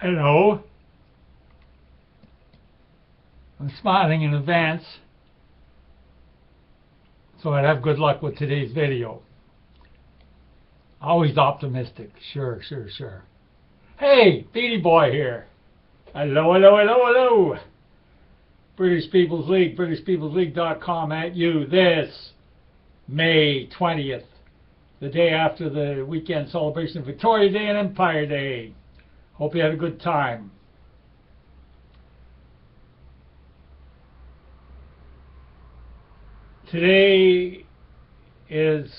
Hello. I'm smiling in advance so I'd have good luck with today's video. Always optimistic. Sure. Hey, Beattie Boy here. Hello. British People's League, BritishPeoplesLeague.com at you this May 20th, the day after the weekend celebration of Victoria Day and Empire Day. Hope you had a good time. Today is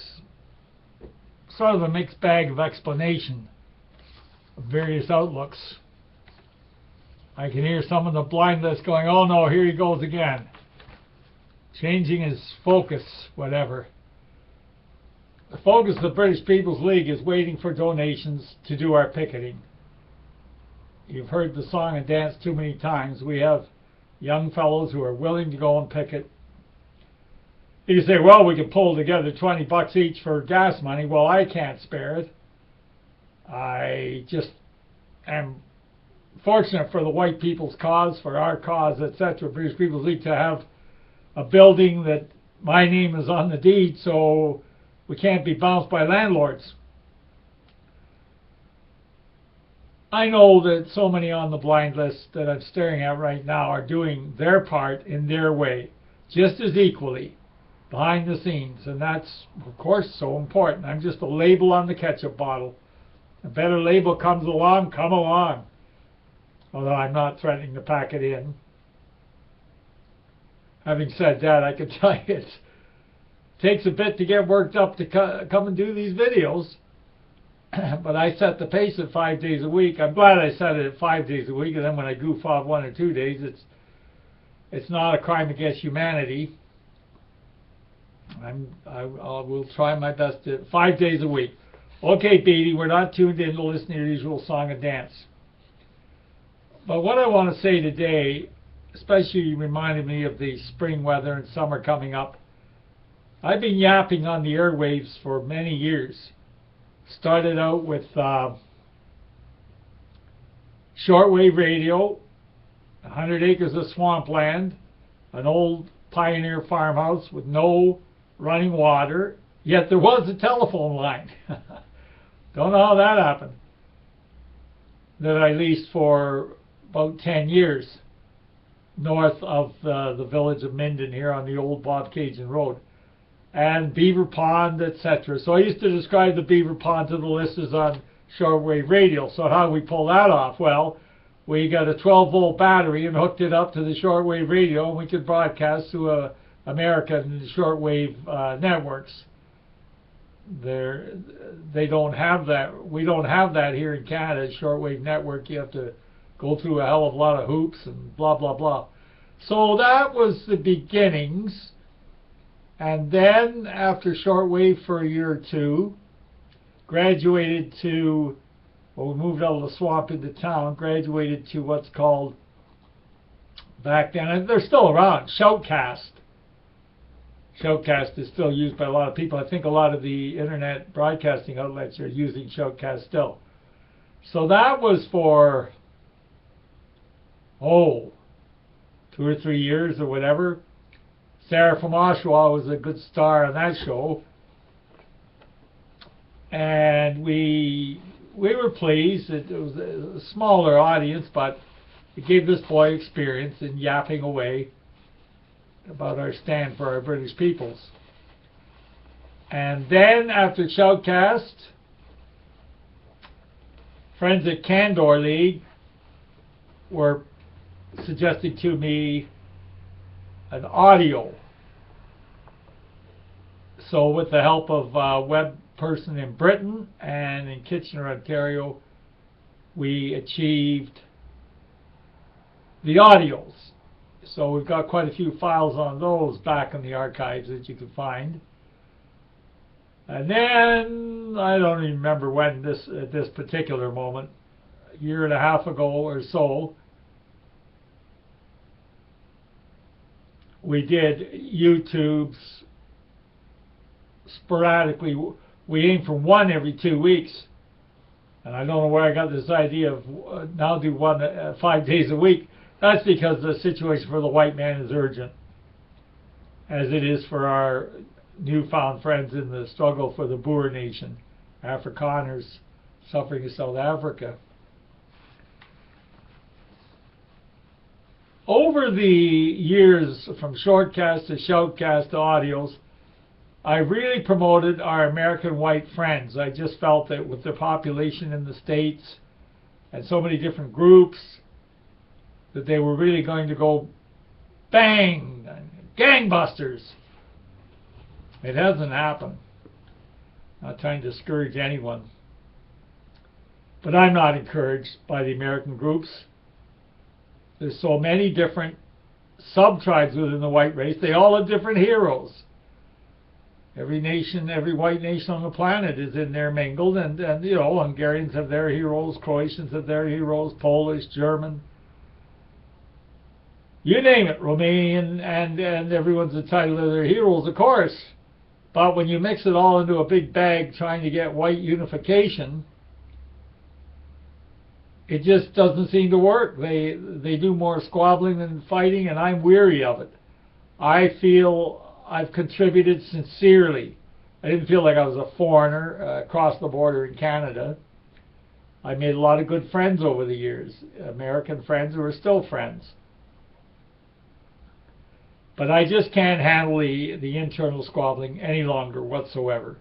sort of a mixed bag of explanation of various outlooks. I can hear some of the blind list going, oh no, here he goes again. Changing his focus, whatever. The focus of the British People's League is waiting for donations to do our picketing. You've heard the song and dance too many times. We have young fellows who are willing to go and picket. You say, well, we can pull together $20 each for gas money. Well, I can't spare it. I just am fortunate for the white people's cause, for our cause, etc., British People's League, to have a building that my name is on the deed, so we can't be bounced by landlords. I know that so many on the blind list that I'm staring at right now are doing their part in their way, just as equally, behind the scenes, and that's, of course, so important. I'm just a label on the ketchup bottle. A better label comes along, come along. Although I'm not threatening to pack it in. Having said that, I can tell you it takes a bit to get worked up to come and do these videos. But I set the pace at 5 days a week. I'm glad I set it at 5 days a week, and then when I goof off 1 or 2 days, it's not a crime against humanity. I will try my best to 5 days a week. Okay, Beattie, we're not tuned in to listen to your usual song and dance. But what I want to say today, especially reminded me of the spring weather and summer coming up. I've been yapping on the airwaves for many years. Started out with shortwave radio, 100 acres of swampland, an old pioneer farmhouse with no running water, yet there was a telephone line. Don't know how that happened. That I leased for about 10 years north of the village of Minden here on the old Bob Cajun Road. And Beaver Pond, etc. So I used to describe the Beaver Pond to the listeners on shortwave radio. So how do we pull that off? Well, we got a 12-volt battery and hooked it up to the shortwave radio, and we could broadcast to American shortwave networks. They don't have that. We don't have that here in Canada. Shortwave network. You have to go through a hell of a lot of hoops and blah blah blah. So that was the beginnings. And then, after shortwave for a year or two, graduated to, well, we moved out of the swamp into town, graduated to what's called, back then, and they're still around, Shoutcast. Shoutcast is still used by a lot of people. I think a lot of the internet broadcasting outlets are using Shoutcast still. So that was for, 2 or 3 years or whatever. Sarah from Oshawa was a good star on that show, and we were pleased. It was a smaller audience, but it gave this boy experience in yapping away about our stand for our British peoples. And then after Shoutcast, friends at Candor League were suggesting to me an audio. So with the help of a web person in Britain and in Kitchener, Ontario, we achieved the audios. So we've got quite a few files on those back in the archives that you can find. And then, I don't even remember when, at this particular moment, a year and a half ago or so, we did YouTubes sporadically. We aim for one every 2 weeks. And I don't know where I got this idea of now do one 5 days a week. That's because the situation for the white man is urgent, as it is for our newfound friends in the struggle for the Boer nation, Afrikaners suffering in South Africa. Over the years, from shortcast to shoutcast to audios, I really promoted our American white friends. I just felt that with the population in the States and so many different groups, that they were really going to go bang, gangbusters. It hasn't happened. Not trying to discourage anyone. But I'm not encouraged by the American groups. There's so many different sub-tribes within the white race. They all have different heroes. Every nation, every white nation on the planet is in there mingled, and you know, Hungarians have their heroes, Croatians have their heroes, Polish, German, you name it, Romanian, and everyone's entitled to their heroes, of course. But when you mix it all into a big bag trying to get white unification, it just doesn't seem to work. They do more squabbling than fighting, and I'm weary of it. I feel I've contributed sincerely. I didn't feel like I was a foreigner across the border in Canada. I made a lot of good friends over the years, American friends who are still friends. But I just can't handle the internal squabbling any longer whatsoever.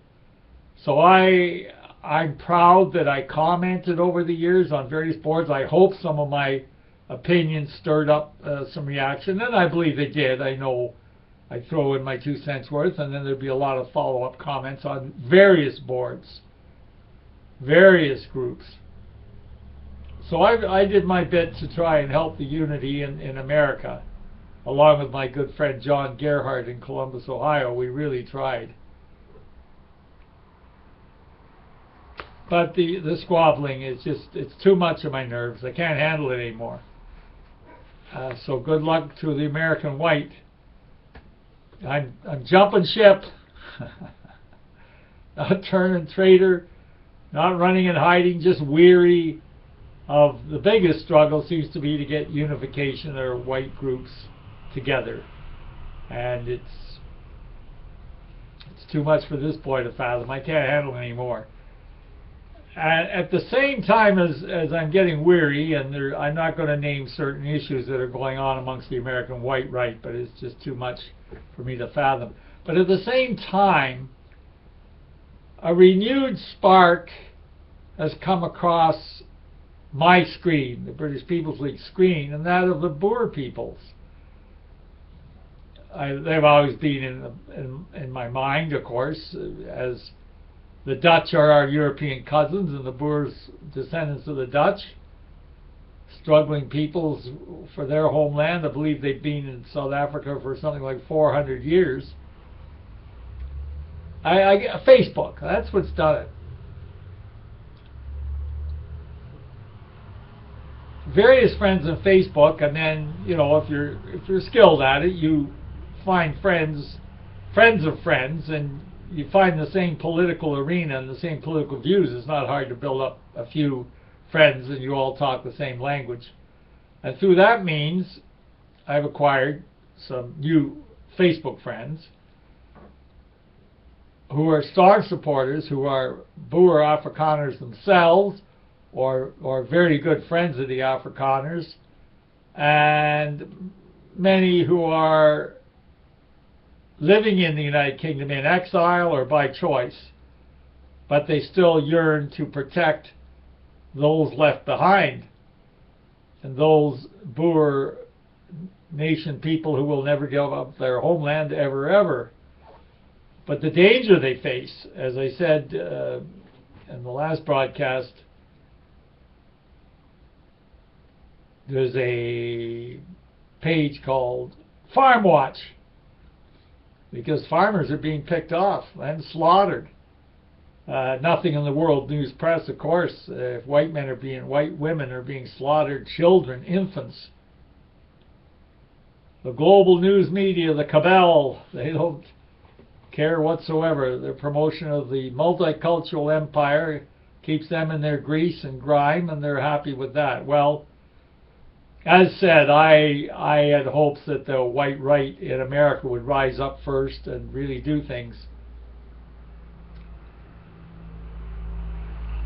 So I'm proud that I commented over the years on various boards. I hope some of my opinions stirred up some reaction, and I believe they did. I know I'd throw in my 2 cents worth, and then there'd be a lot of follow-up comments on various boards, various groups. So I did my bit to try and help the unity in America, along with my good friend John Gerhardt in Columbus, Ohio. We really tried. But the squabbling is it's too much of my nerves. I can't handle it anymore. So good luck to the American white. I'm jumping ship, not turning traitor, not running and hiding, just weary of the biggest struggle seems to be to get unification or white groups together. And it's too much for this boy to fathom. I can't handle it anymore. And at the same time as I'm getting weary, and I'm not going to name certain issues that are going on amongst the American white right, but it's just too much for me to fathom. But at the same time, a renewed spark has come across my screen, the British People's League screen, and that of the Boer peoples. They've always been in my mind, of course, as the Dutch are our European cousins, and the Boers descendants of the Dutch, struggling peoples for their homeland. I believe they've been in South Africa for something like 400 years. Facebook, that's what's done it. Various friends on Facebook, and then, you know, if you're skilled at it, you find friends of friends, and you find the same political arena and the same political views. It's not hard to build up a few friends and you all talk the same language. And through that means, I've acquired some new Facebook friends who are staunch supporters, who are Boer Afrikaners themselves, or very good friends of the Afrikaners, and many who are living in the United Kingdom in exile or by choice, but they still yearn to protect those left behind, and those Boer nation people who will never give up their homeland ever, ever. But the danger they face, as I said in the last broadcast, there's a page called Farm Watch, because farmers are being picked off and slaughtered. Nothing in the world news press, of course, if white women are being slaughtered, children, infants. The global news media, the cabal, they don't care whatsoever. Their promotion of the multicultural empire keeps them in their grease and grime, and they're happy with that. Well, as said, I had hopes that the white right in America would rise up first and really do things.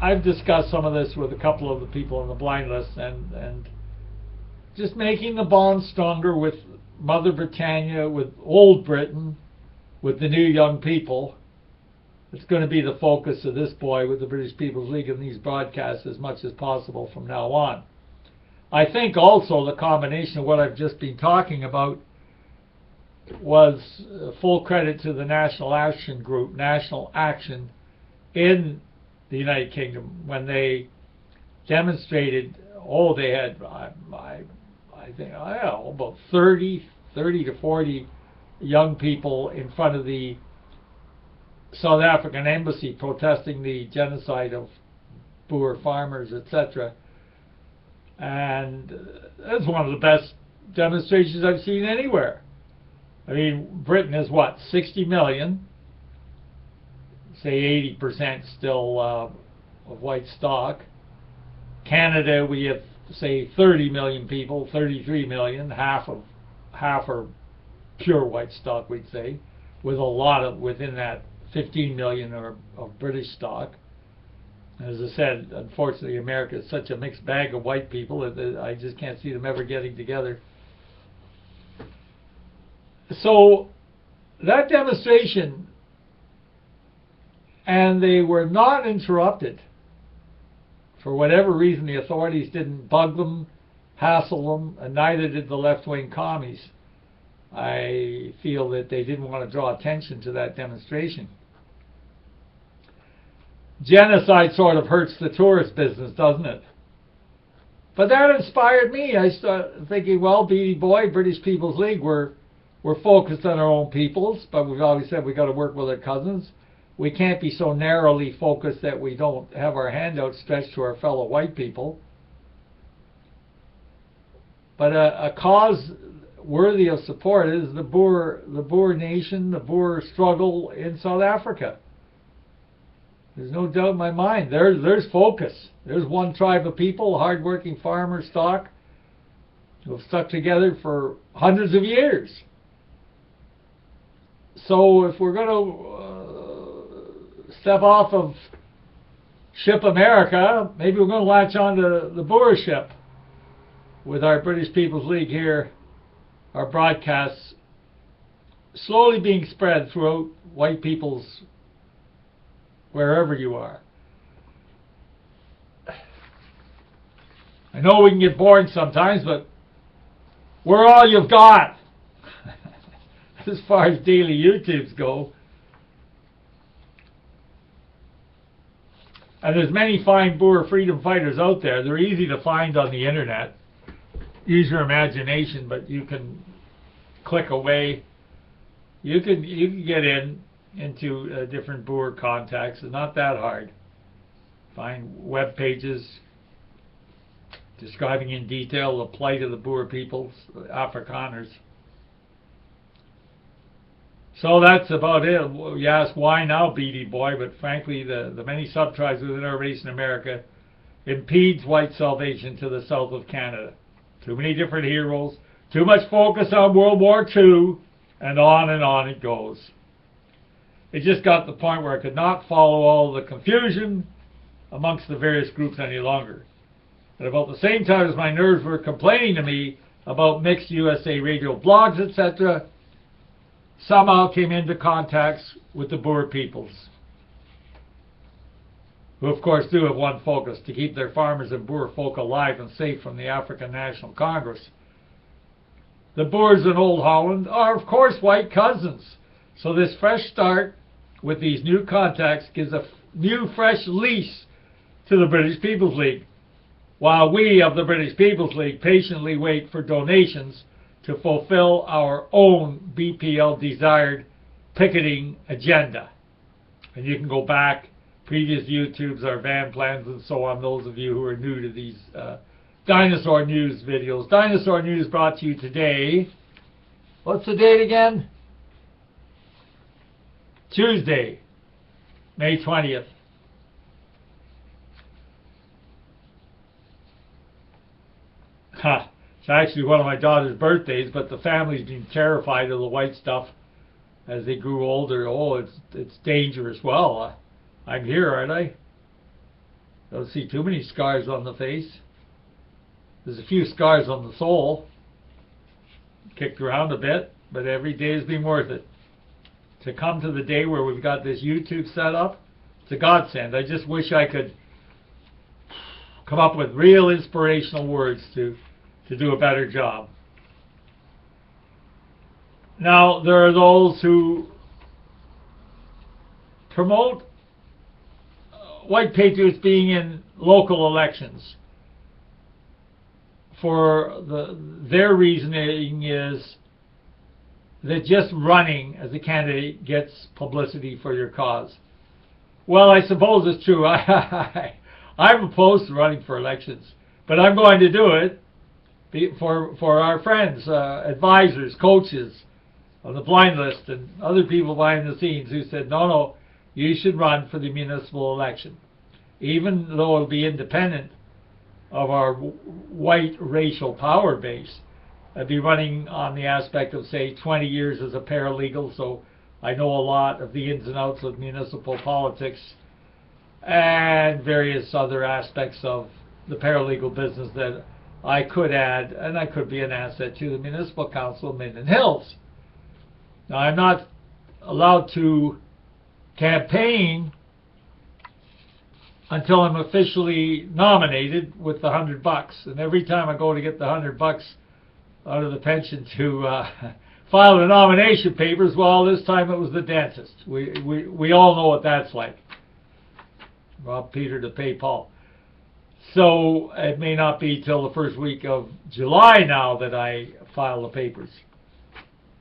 I've discussed some of this with a couple of the people on the blind list, and just making the bond stronger with Mother Britannia, with old Britain, with the new young people. It's going to be the focus of this boy with the British People's League and these broadcasts as much as possible from now on. I think also the combination of what I've just been talking about was full credit to the National Action Group, National Action in the United Kingdom, when they demonstrated, they had, I think, about 30 to 40 young people in front of the South African embassy protesting the genocide of Boer farmers, etc. And that's one of the best demonstrations I've seen anywhere. I mean, Britain is what, 60 million? Say 80% still of white stock. Canada, we have, say, 30 million people, 33 million, half are pure white stock, we'd say, with a lot of, within that 15 million of British stock. As I said, unfortunately, America is such a mixed bag of white people that I just can't see them ever getting together. So that demonstration, and they were not interrupted. For whatever reason, the authorities didn't bug them, hassle them, and neither did the left-wing commies. I feel that they didn't want to draw attention to that demonstration. Genocide sort of hurts the tourist business, doesn't it? But that inspired me. I started thinking, well, Beattie Boy, British People's League, we're focused on our own peoples, but we've always said we've got to work with our cousins. We can't be so narrowly focused that we don't have our hand outstretched to our fellow white people. But a cause worthy of support is the Boer nation, the Boer struggle in South Africa. There's no doubt in my mind. There's focus. There's one tribe of people, hard-working farmer stock, who have stuck together for hundreds of years. So if we're going to step off of Ship America, maybe we're going to latch on to the Boer ship with our British People's League here, our broadcasts slowly being spread throughout white people's wherever you are. I know we can get bored sometimes, but we're all you've got as far as daily YouTubes go. And there's many fine Boer freedom fighters out there. They're easy to find on the internet. Use your imagination, but you can click away. You can get into different Boer contacts. It's not that hard. Find web pages describing in detail the plight of the Boer peoples, the Afrikaners. So that's about it. You ask why now, Beattie Boy, but frankly the many sub-tribes within our race in America impedes white salvation to the south of Canada. Too many different heroes, too much focus on World War II, and on it goes. It just got to the point where I could not follow all the confusion amongst the various groups any longer. At about the same time as my nerves were complaining to me about mixed USA radio blogs, etc., somehow came into contacts with the Boer peoples, who of course do have one focus: to keep their farmers and Boer folk alive and safe from the African National Congress. The Boers in Old Holland are of course white cousins, so this fresh start with these new contacts gives a new fresh lease to the British People's League, while we of the British People's League patiently wait for donations to fulfill our own BPL desired picketing agenda. And you can go back, previous YouTubes, our van plans and so on, those of you who are new to these Dinosaur News videos. Dinosaur News brought to you today. What's the date again? Tuesday, May 20th. Ha! It's actually one of my daughter's birthdays, but the family's been terrified of the white stuff as they grew older. Oh, it's dangerous. Well, I'm here, aren't I? Don't see too many scars on the face. There's a few scars on the soul. Kicked around a bit, but every day has been worth it. To come to the day where we've got this YouTube set up, it's a godsend. I just wish I could come up with real inspirational words to do a better job. Now, there are those who promote white patriots being in local elections. For their reasoning is that just running as a candidate gets publicity for your cause. Well, I suppose it's true. I'm opposed to running for elections, but I'm going to do it for our friends, advisors, coaches on the blind list, and other people behind the scenes who said, no, you should run for the municipal election, even though it'll be independent of our white racial power base. I'd be running on the aspect of, say, 20 years as a paralegal, so I know a lot of the ins and outs of municipal politics and various other aspects of the paralegal business that I could add, and I could be an asset to the Municipal Council of Minden Hills. Now, I'm not allowed to campaign until I'm officially nominated with the $100. And every time I go to get the $100 out of the pension to file the nomination papers, well, this time it was the dentist. We all know what that's like. Rob Peter to pay Paul. So it may not be till the first week of July now that I file the papers.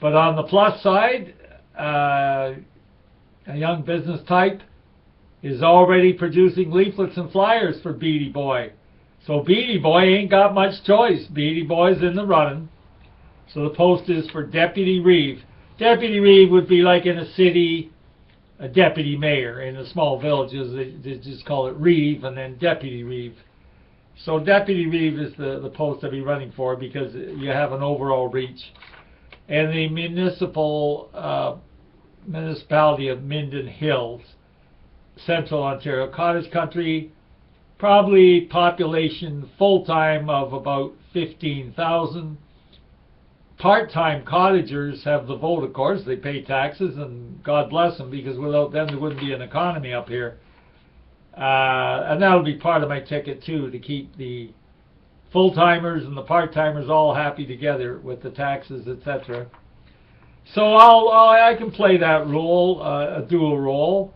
But on the plus side, a young business type is already producing leaflets and flyers for Beattie Boy. So Beattie Boy ain't got much choice. Beattie Boy's in the running. So the post is for Deputy Reeve. Deputy Reeve would be like in a city, a deputy mayor. In the small villages, they just call it Reeve and then Deputy Reeve. So Deputy Reeve is the post I'll be running for because you have an overall reach. And the municipality of Minden Hills, Central Ontario, cottage country, probably population full-time of about 15,000. Part-time cottagers have the vote, of course. They pay taxes, and God bless them, because without them there wouldn't be an economy up here. And that'll be part of my ticket, too, to keep the full-timers and the part-timers all happy together with the taxes, etc. So I can play that role, a dual role.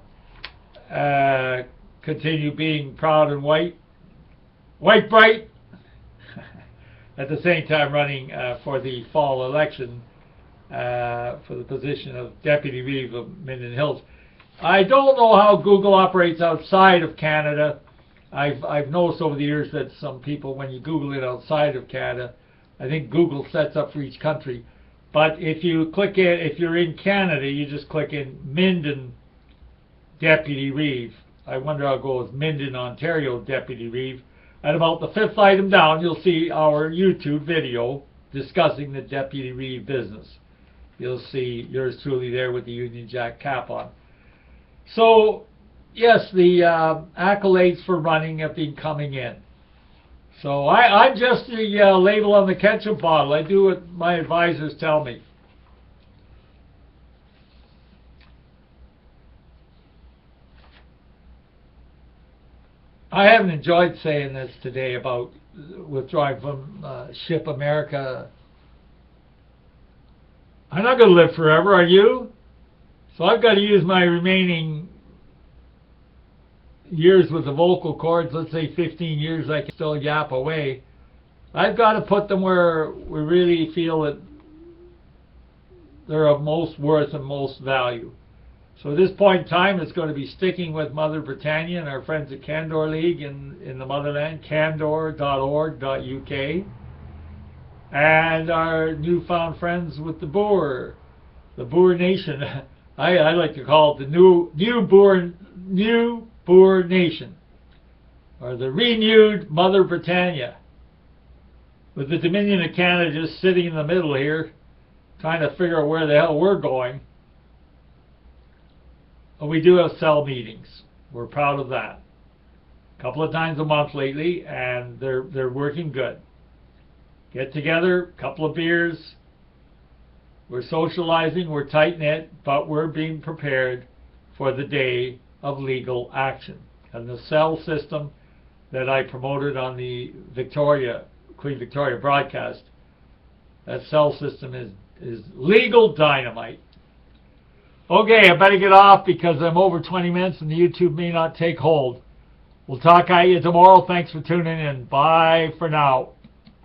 Continue being proud and white bright, at the same time running for the fall election for the position of Deputy Reeve of Minden Hills. I don't know how Google operates outside of Canada. I've noticed over the years that some people, when you Google it outside of Canada, I think Google sets up for each country. But if you click it, if you're in Canada, you just click in Minden Deputy Reeve. I wonder how it goes, Minden, Ontario Deputy Reeve. At about the 5th item down, you'll see our YouTube video discussing the Deputy Reeve business. You'll see yours truly there with the Union Jack cap on. So, yes, the accolades for running have been coming in. So I'm just the label on the ketchup bottle. I do what my advisors tell me. I haven't enjoyed saying this today about withdrawing from Ship America. I'm not going to live forever, are you? So I've got to use my remaining years with the vocal cords, let's say 15 years I can still yap away. I've got to put them where we really feel that they're of most worth and most value. So at this point in time, it's going to be sticking with Mother Britannia and our friends at Candor League in the motherland, candor.org.uk, and our newfound friends with the Boer Nation. I like to call it the new Boer Nation, or the renewed Mother Britannia. with the Dominion of Canada just sitting in the middle here, trying to figure out where the hell we're going. But we do have cell meetings. We're proud of that. A couple of times a month lately, and they're working good. Get together, couple of beers. We're socializing, we're tight-knit, but we're being prepared for the day of legal action. And the cell system that I promoted on the Queen Victoria broadcast, that cell system is legal dynamite. Okay, I better get off because I'm over 20 minutes and the YouTube may not take hold. We'll talk at you tomorrow. Thanks for tuning in. Bye for now.